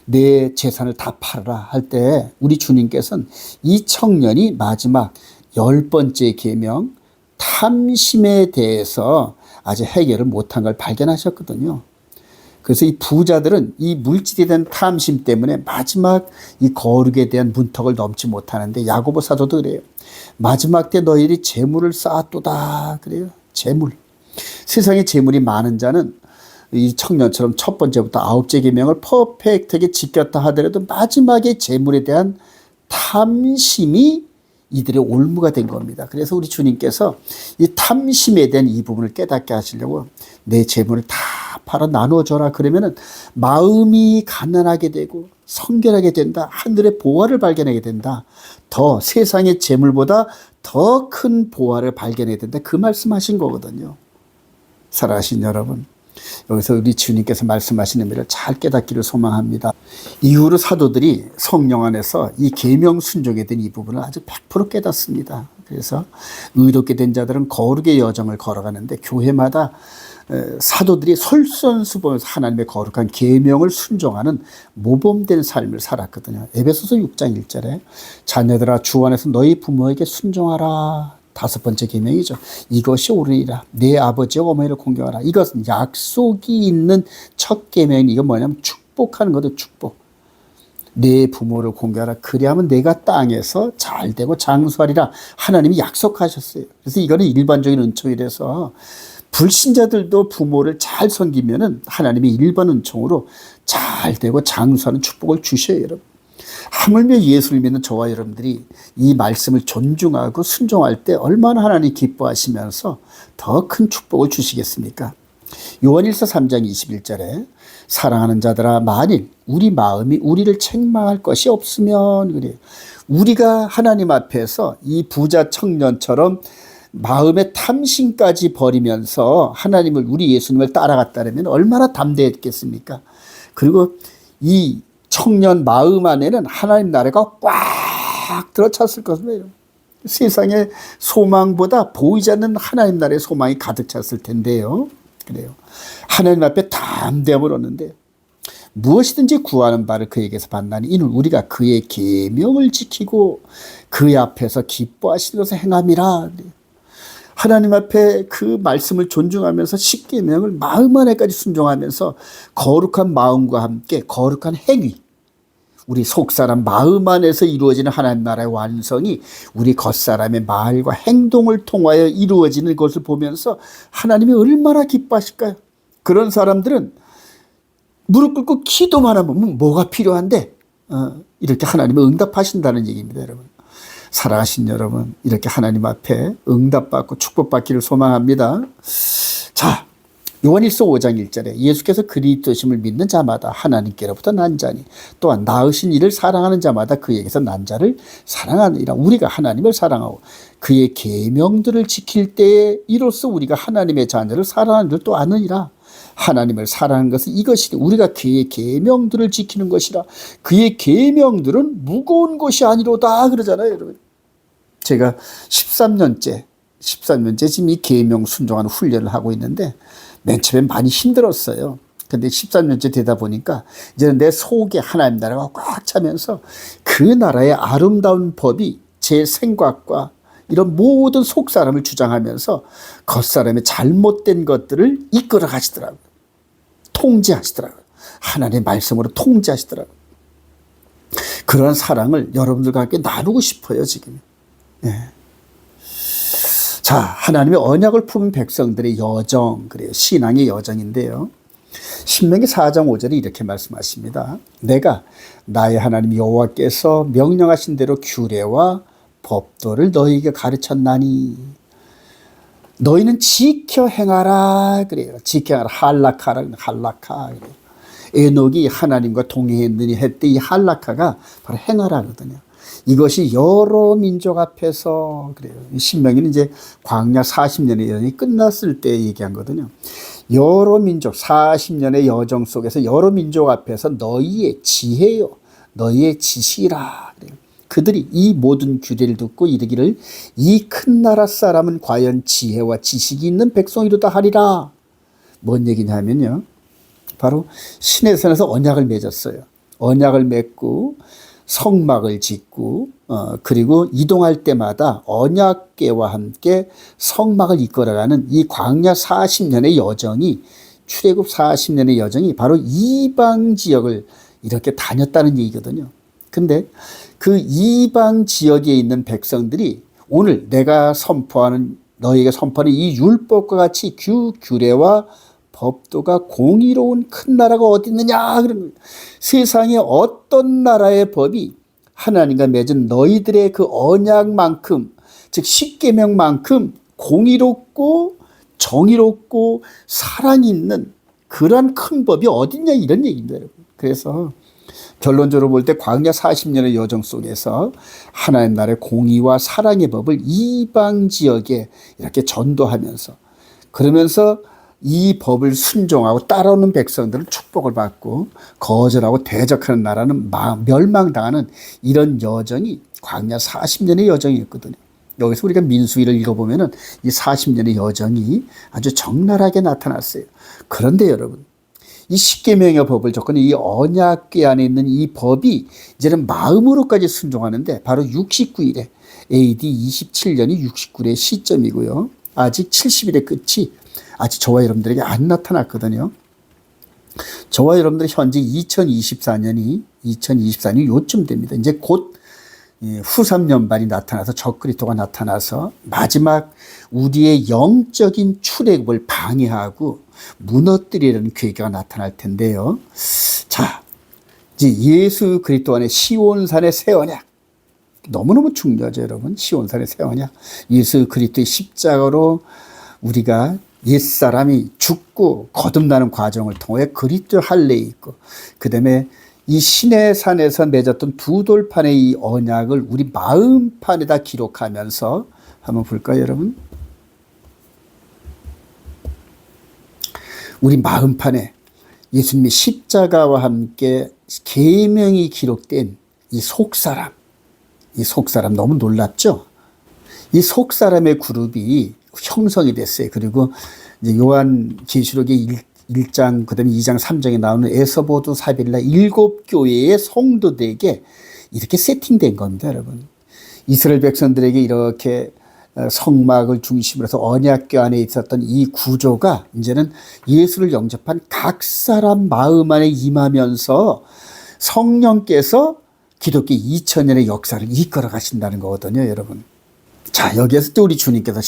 내 재산을 다 팔아라 할 때 우리 주님께서는 이 청년이 마지막 10번째 계명 탐심에 대해서 아직 해결을 못한 걸 발견하셨거든요. 그래서 이 부자들은 이 물질에 대한 탐심 때문에 마지막 이 거룩에 대한 문턱을 넘지 못하는데, 야고보 사도도 그래요. 마지막 때 너희들이 재물을 쌓았도다 그래요. 재물. 세상에 재물이 많은 자는 이 청년처럼 첫 번째부터 9째 계명을 퍼펙트하게 지켰다 하더라도 마지막에 재물에 대한 탐심이 이들의 올무가 된 겁니다. 그래서 우리 주님께서 이 탐심에 대한 이 부분을 깨닫게 하시려고 내 재물을 다 팔아 나눠줘라 그러면은 마음이 가난하게 되고 성결하게 된다. 하늘의 보화를 발견하게 된다. 더 세상의 재물보다 더 큰 보화를 발견해야 된다. 그 말씀하신 거거든요. 사랑하신 여러분, 여기서 우리 주님께서 말씀하시는 의미를 잘 깨닫기를 소망합니다. 이후로 사도들이 성령 안에서 이 계명 순종에 대한 이 부분을 아주 100% 깨닫습니다. 그래서 의롭게 된 자들은 거룩의 여정을 걸어가는데, 교회마다 사도들이 솔선수범해서 하나님의 거룩한 계명을 순종하는 모범된 삶을 살았거든요. 에베소서 6장 1절에 자녀들아 주 안에서 너희 부모에게 순종하라. 5번째 계명이죠. 이것이 옳으니라. 내 아버지와 어머니를 공경하라. 이것은 약속이 있는 첫 계명이, 이건 뭐냐면 축복하는 거죠. 축복. 내 부모를 공경하라. 그리하면 내가 땅에서 잘되고 장수하리라. 하나님이 약속하셨어요. 그래서 이거는 일반적인 은총이라서 불신자들도 부모를 잘 섬기면은 하나님이 일반 은총으로 잘되고 장수하는 축복을 주셔요, 여러분. 하물며 예수를 믿는 저와 여러분들이 이 말씀을 존중하고 순종할 때 얼마나 하나님 기뻐하시면서 더 큰 축복을 주시겠습니까? 요한일서 3장 21절에 사랑하는 자들아 만일 우리 마음이 우리를 책망할 것이 없으면, 그래요. 우리가 하나님 앞에서 이 부자 청년처럼 마음의 탐심까지 버리면서 하나님을, 우리 예수님을 따라갔다면 얼마나 담대했겠습니까? 그리고 이 청년 마음 안에는 하나님 나라가 꽉 들어찼을 것입니다. 세상의 소망보다 보이지 않는 하나님 나라의 소망이 가득 찼을 텐데요. 그래요. 하나님 앞에 담대함을 얻는데 무엇이든지 구하는 바를 그에게서 받나니 이는 우리가 그의 계명을 지키고 그의 앞에서 기뻐하시는 것을 행함이라. 하나님 앞에 그 말씀을 존중하면서 십계명을 마음 안에까지 순종하면서 거룩한 마음과 함께 거룩한 행위, 우리 속사람 마음 안에서 이루어지는 하나님 나라의 완성이 우리 겉사람의 말과 행동을 통하여 이루어지는 것을 보면서 하나님이 얼마나 기뻐하실까요? 그런 사람들은 무릎 꿇고 기도만 하면 뭐가 필요한데 이렇게 하나님이 응답하신다는 얘기입니다, 여러분. 사랑하신 여러분, 이렇게 하나님 앞에 응답받고 축복받기를 소망합니다. 자, 요한일서 5장 1절에 예수께서 그리스도심을 믿는 자마다 하나님께로부터 난 자니 또한 낳으신 이를 사랑하는 자마다 그에게서 난 자를 사랑하느니라. 우리가 하나님을 사랑하고 그의 계명들을 지킬 때에 이로써 우리가 하나님의 자녀를 사랑하는 줄 또 아느니라. 하나님을 사랑하는 것은 이것이니 우리가 그의 계명들을 지키는 것이라. 그의 계명들은 무거운 것이 아니로다 그러잖아요, 여러분. 제가 13년째 지금 이 계명 순종하는 훈련을 하고 있는데 맨 처음에 많이 힘들었어요. 근데 13년째 되다 보니까 이제는 내 속에 하나님 나라가 꽉 차면서 그 나라의 아름다운 법이 제 생각과 이런 모든 속사람을 주장하면서 겉사람의 잘못된 것들을 이끌어 가시더라고요. 통제하시더라고요. 하나님의 말씀으로 통제하시더라고요. 그런 사랑을 여러분들과 함께 나누고 싶어요, 지금. 네. 자, 하나님의 언약을 품은 백성들의 여정, 그래요. 신앙의 여정인데요. 신명기 4장 5절에 이렇게 말씀하십니다. 내가 나의 하나님 여호와께서 명령하신 대로 규례와 법도를 너희에게 가르쳤나니 너희는 지켜 행하라 그래요. 지켜 행하라. 할라카라. 그래요. 에녹이 하나님과 동행했느니 했대. 이 할라카가 바로 행하라거든요. 이것이 여러 민족 앞에서 그래요. 신명기는 이제 광야 40년의 여정이 끝났을 때 얘기한 거거든요. 여러 민족 40년의 여정 속에서 여러 민족 앞에서 너희의 지혜요 너희의 지식이라 그래요. 그들이 이 모든 규례를 듣고 이르기를 이 큰 나라 사람은 과연 지혜와 지식이 있는 백성이로다 하리라. 뭔 얘기냐면요. 바로 시내산에서 언약을 맺었어요. 언약을 맺고 성막을 짓고 그리고 이동할 때마다 언약궤와 함께 성막을 이끌어가는 이 광야 40년의 여정이 출애굽 40년의 여정이 바로 이방 지역을 이렇게 다녔다는 얘기거든요. 근데 그 이방 지역에 있는 백성들이 오늘 내가 선포하는 너희에게 선포하는 이 율법과 같이 규례와 법도가 공의로운 큰 나라가 어디 있느냐 그런 거예요. 세상에 어떤 나라의 법이 하나님과 맺은 너희들의 그 언약만큼 즉 십계명만큼 공의롭고 정의롭고 사랑이 있는 그런 큰 법이 어디 있냐 이런 얘기입니다. 여러분. 그래서 결론적으로 볼 때 광야 40년의 여정 속에서 하나님 나라의 공의와 사랑의 법을 이방 지역에 이렇게 전도하면서 그러면서 이 법을 순종하고 따라오는 백성들은 축복을 받고 거절하고 대적하는 나라는 멸망당하는 이런 여정이 광야 40년의 여정이었거든요. 여기서 우리가 민수기를 읽어보면은 이 40년의 여정이 아주 적나라하게 나타났어요. 그런데 여러분, 이 십계명의 법을 적은 이 언약궤 안에 있는 이 법이 이제는 마음으로까지 순종하는데 바로 69일에 AD 27년이 69일의 시점이고요. 아직 70일의 끝이 아직 저와 여러분들에게 안 나타났거든요. 저와 여러분들 현재 2024년이 요쯤 됩니다. 이제 곧 후삼연반이 나타나서 적그리스도가 나타나서 마지막 우리의 영적인 출애굽을 방해하고 무너뜨리려는 계획가 나타날 텐데요. 자, 이제 예수 그리스도 안에 시온산의 새 언약 너무너무 중요하죠, 여러분. 시온산의 새 언약. 예수 그리스도의 십자가로 우리가 옛사람이 죽고 거듭나는 과정을 통해 그리스도 할례에 있고 그다음에 이 시내산에서 맺었던 두 돌판의 이 언약을 우리 마음판에다 기록하면서 한번 볼까요, 여러분? 우리 마음판에 예수님의 십자가와 함께 계명이 기록된 이 속사람 너무 놀랍죠? 이 속사람의 그룹이 형성이 됐어요. 그리고 이제 요한계시록의 1장, 그 다음에 2장, 3장에 나오는 에서보두, 사빌라 7교회의 성도들에게 이렇게 세팅된 겁니다, 여러분. 이스라엘 백성들에게 이렇게 성막을 중심으로 해서 언약궤 안에 있었던 이 구조가 이제는 예수를 영접한 각 사람 마음 안에 임하면서 성령께서 기독교 2000년의 역사를 이끌어 가신다는 거거든요, 여러분. 자, 여기에서 또 우리 주님께서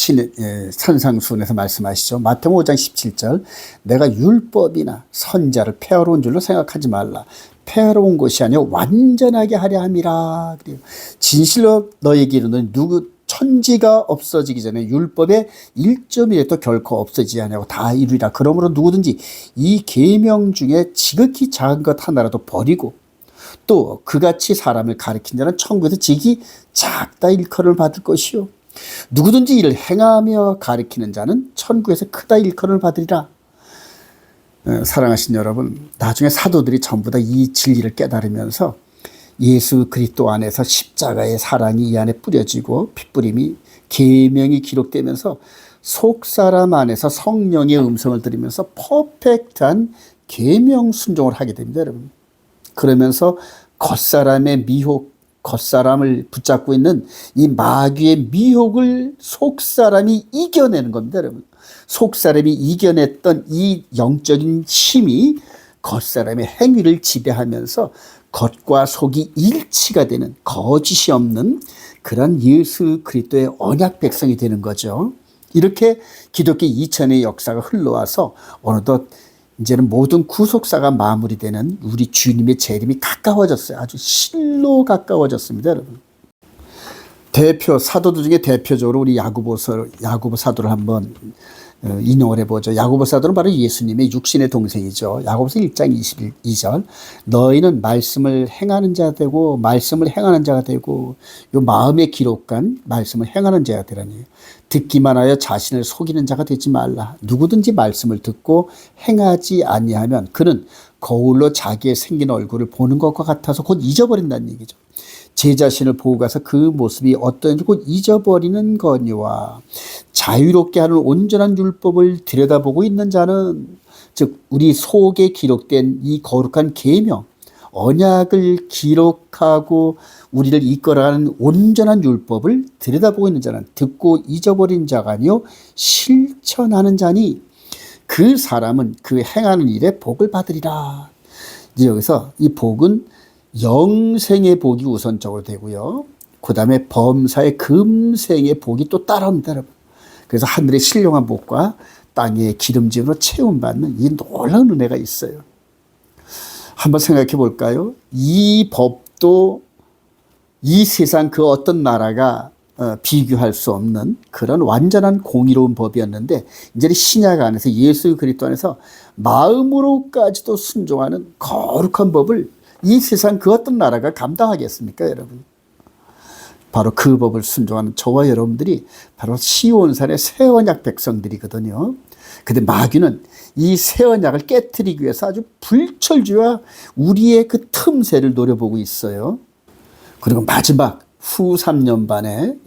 산상수훈에서 말씀하시죠. 마태복음 5장 17절 내가 율법이나 선자를 폐하러 온 줄로 생각하지 말라. 폐하러 온 것이 아니라 완전하게 하려 함이라. 그래요. 진실로 너에게 이르노니 누구 천지가 없어지기 전에 율법의 1.1도 결코 없어지지 아니하고 다 이루리라. 그러므로 누구든지 이 계명 중에 지극히 작은 것 하나라도 버리고 또 그같이 사람을 가르친 자는 천국에서 지극히 작다 일컬음을 받을 것이요 누구든지 이를 행하며 가르치는 자는 천국에서 크다 일컬음을 받으리라. 사랑하신 여러분, 나중에 사도들이 전부 다 이 진리를 깨달으면서 예수 그리스도 안에서 십자가의 사랑이 이 안에 뿌려지고 핏부림이 계명이 기록되면서 속사람 안에서 성령의 음성을 들으면서 퍼펙트한 계명 순종을 하게 됩니다, 여러분. 그러면서 겉사람의 미혹, 겉사람을 붙잡고 있는 이 마귀의 미혹을 속사람이 이겨내는 겁니다, 여러분. 속사람이 이겨냈던 이 영적인 힘이 겉사람의 행위를 지배하면서 겉과 속이 일치가 되는 거짓이 없는 그런 예수 그리스도의 언약 백성이 되는 거죠. 이렇게 기독교 2000의 역사가 흘러와서 어느덧 이제는 모든 구속사가 마무리되는 우리 주님의 재림이 가까워졌어요. 아주 실로 가까워졌습니다, 여러분. 사도들 중에 대표적으로 우리 야고보 사도를 한번 인용을 해보죠. 야고보 사도는 바로 예수님의 육신의 동생이죠. 야고보서 1장 22절 너희는 말씀을 행하는 자 되고 말씀을 행하는 자가 되고 요 마음에 기록한 말씀을 행하는 자가 되라니 듣기만 하여 자신을 속이는 자가 되지 말라. 누구든지 말씀을 듣고 행하지 아니하면 그는 거울로 자기의 생긴 얼굴을 보는 것과 같아서 곧 잊어버린다는 얘기죠. 제 자신을 보고 가서 그 모습이 어떤지 곧 잊어버리는 거니와 자유롭게 하는 온전한 율법을 들여다보고 있는 자는 즉 우리 속에 기록된 이 거룩한 계명 언약을 기록하고 우리를 이끌어가는 온전한 율법을 들여다보고 있는 자는 듣고 잊어버린 자가 아니요 실천하는 자니 그 사람은 그 행하는 일에 복을 받으리라. 이제 여기서 이 복은 영생의 복이 우선적으로 되고요. 그 다음에 범사의 금생의 복이 또 따라옵니다, 여러분. 그래서 하늘의 신령한 복과 땅의 기름짐으로 채움받는 이 놀라운 은혜가 있어요. 한번 생각해 볼까요? 이 법도 이 세상 그 어떤 나라가 비교할 수 없는 그런 완전한 공의로운 법이었는데 이제 신약 안에서 예수 그리스도 안에서 마음으로까지도 순종하는 거룩한 법을 이 세상 그 어떤 나라가 감당하겠습니까, 여러분? 바로 그 법을 순종하는 저와 여러분들이 바로 시온산의 새 언약 백성들이거든요. 근데 마귀는 이 새 언약을 깨트리기 위해서 아주 불철주야 우리의 그 틈새를 노려보고 있어요. 그리고 마지막 후 3년 반에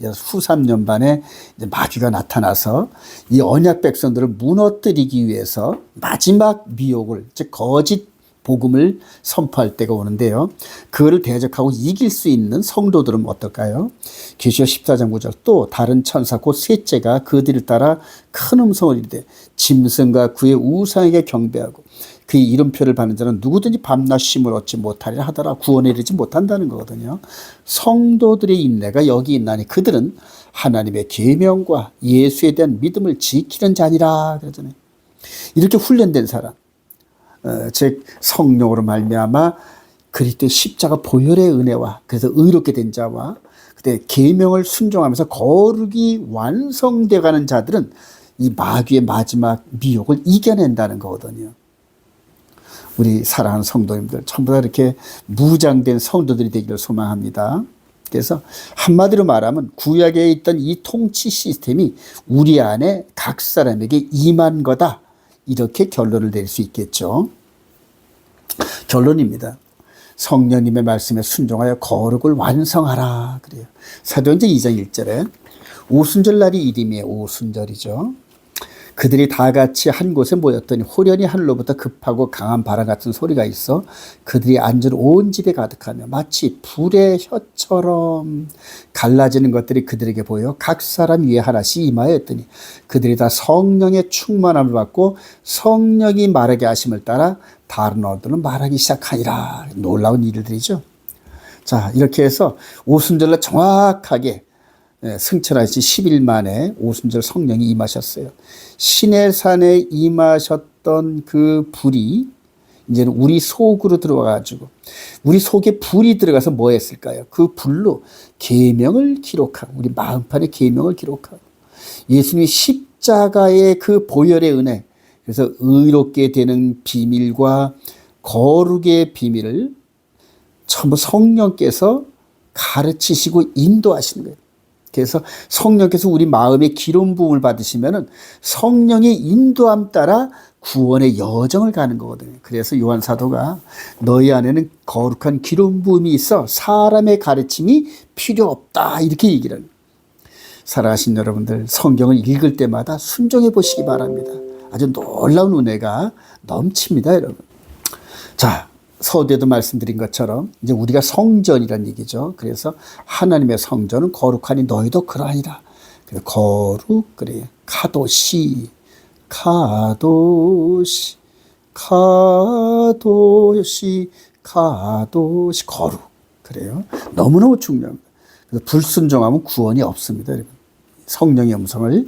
이제 마귀가 나타나서 이 언약 백성들을 무너뜨리기 위해서 마지막 미혹을, 즉 거짓 복음을 선포할 때가 오는데요. 그거를 대적하고 이길 수 있는 성도들은 어떨까요? 계시록 14장 9절 또 다른 천사 곧 셋째가 그들을 따라 큰 음성을 이르되 짐승과 그의 우상에게 경배하고 그의 이름표를 받는 자는 누구든지 밤낮 쉼을 얻지 못하리라 하더라. 구원에 이르지 못한다는 거거든요. 성도들의 인내가 여기 있나니 그들은 하나님의 계명과 예수에 대한 믿음을 지키는 자니라 그러잖아요. 이렇게 훈련된 사람, 즉 성령으로 말미암아 그리스도의 십자가 보혈의 은혜와 그래서 의롭게 된 자와 그때 계명을 순종하면서 거룩이 완성되어가는 자들은 이 마귀의 마지막 미혹을 이겨낸다는 거거든요. 우리 사랑하는 성도님들 전부 다 이렇게 무장된 성도들이 되기를 소망합니다. 그래서 한마디로 말하면 구약에 있던 이 통치 시스템이 우리 안에 각 사람에게 임한 거다. 이렇게 결론을 내릴 수 있겠죠. 결론입니다. 성령님의 말씀에 순종하여 거룩을 완성하라. 그래요. 사도행전 2장 1절에 오순절 날이 이름이에요. 오순절이죠. 그들이 다 같이 한 곳에 모였더니 호련히 하늘로부터 급하고 강한 바람 같은 소리가 있어 그들이 앉은 온 집에 가득하며 마치 불의 혀처럼 갈라지는 것들이 그들에게 보여 각 사람 위에 하나씩 임하였더니 그들이 다 성령의 충만함을 받고 성령이 말하게 하심을 따라 다른 언어들은 말하기 시작하니라. 놀라운 일들이죠. 자, 이렇게 해서 오순절날 정확하게 승천하신 10일 만에 오순절 성령이 임하셨어요. 시내산에 임하셨던 그 불이 이제는 우리 속으로 들어와가지고 우리 속에 불이 들어가서 뭐 했을까요? 그 불로 계명을 기록하고 우리 마음판에 계명을 기록하고 예수님이 십자가의 그 보혈의 은혜 그래서 의롭게 되는 비밀과 거룩의 비밀을 전부 성령께서 가르치시고 인도하시는 거예요. 그래서 성령께서 우리 마음의 기름 부음을 받으시면은 성령의 인도함 따라 구원의 여정을 가는 거거든요. 그래서 요한 사도가 너희 안에는 거룩한 기름 부음이 있어 사람의 가르침이 필요 없다 이렇게 얘기를 합니다. 사랑하신 여러분들 성경을 읽을 때마다 순종해 보시기 바랍니다. 아주 놀라운 은혜가 넘칩니다, 여러분. 자, 서두에도 말씀드린 것처럼 이제 우리가 성전이란 얘기죠. 그래서 하나님의 성전은 거룩하니 너희도 그러하니라. 그래서 거룩 그래요. 카도시 거룩 그래요. 너무너무 중요합니다. 그래서 불순종하면 구원이 없습니다, 여러분. 성령의 음성을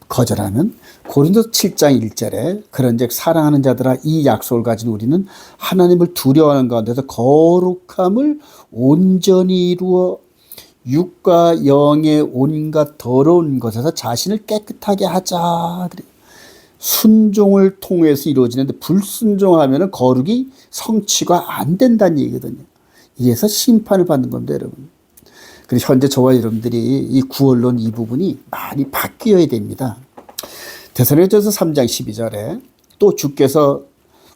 거절하면 고린도 7장 1절에 그런즉 사랑하는 자들아 이 약속을 가진 우리는 하나님을 두려워하는 가운데서 거룩함을 온전히 이루어 육과 영의 온갖 더러운 것에서 자신을 깨끗하게 하자. 그래. 순종을 통해서 이루어지는데 불순종하면 거룩이 성취가 안 된다는 얘기거든요. 이래서 심판을 받는 겁니다, 여러분. 그리고 현재 저와 여러분들이 이 구원론 이 부분이 많이 바뀌어야 됩니다. 데살로니가전서 3장 12절에 또 주께서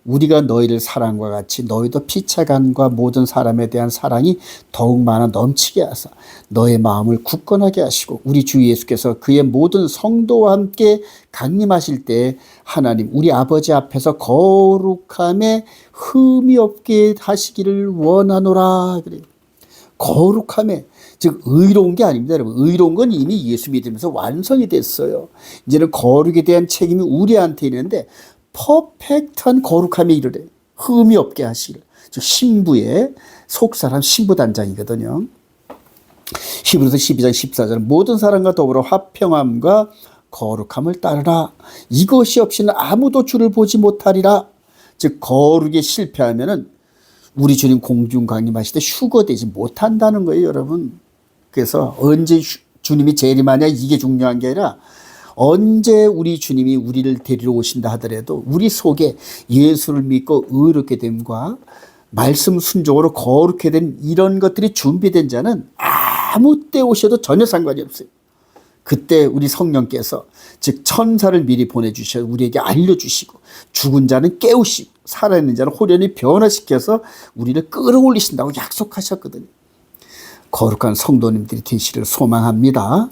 우리가 너희를 사랑과 같이 너희도 피차간과 모든 사람에 대한 사랑이 더욱 많아 넘치게 하사 너의 마음을 굳건하게 하시고 우리 주 예수께서 그의 모든 성도와 함께 강림하실 때 하나님 우리 아버지 앞에서 거룩함에 흠이 없게 하시기를 원하노라. 그래요. 거룩함에, 즉 의로운 게 아닙니다, 여러분. 의로운 건 이미 예수 믿으면서 완성이 됐어요. 이제는 거룩에 대한 책임이 우리한테 있는데 퍼펙트한 거룩함에 이르래. 흠이 없게 하시기를. 즉 신부의 속사람 신부단장이거든요. 히브리서 12장 14절 모든 사람과 더불어 화평함과 거룩함을 따르라. 이것이 없이는 아무도 주를 보지 못하리라. 즉 거룩에 실패하면은 우리 주님 공중 강림하실 때 휴거되지 못한다는 거예요, 여러분. 그래서 언제 주님이 재림하냐 이게 중요한 게 아니라 언제 우리 주님이 우리를 데리러 오신다 하더라도 우리 속에 예수를 믿고 의롭게 됨과 말씀 순종으로 거룩해 된 이런 것들이 준비된 자는 아무 때 오셔도 전혀 상관이 없어요. 그때 우리 성령께서 즉 천사를 미리 보내주셔 우리에게 알려주시고 죽은 자는 깨우시고 살아있는 자는 호련히 변화시켜서 우리를 끌어올리신다고 약속하셨거든요. 거룩한 성도님들이 되시를 소망합니다.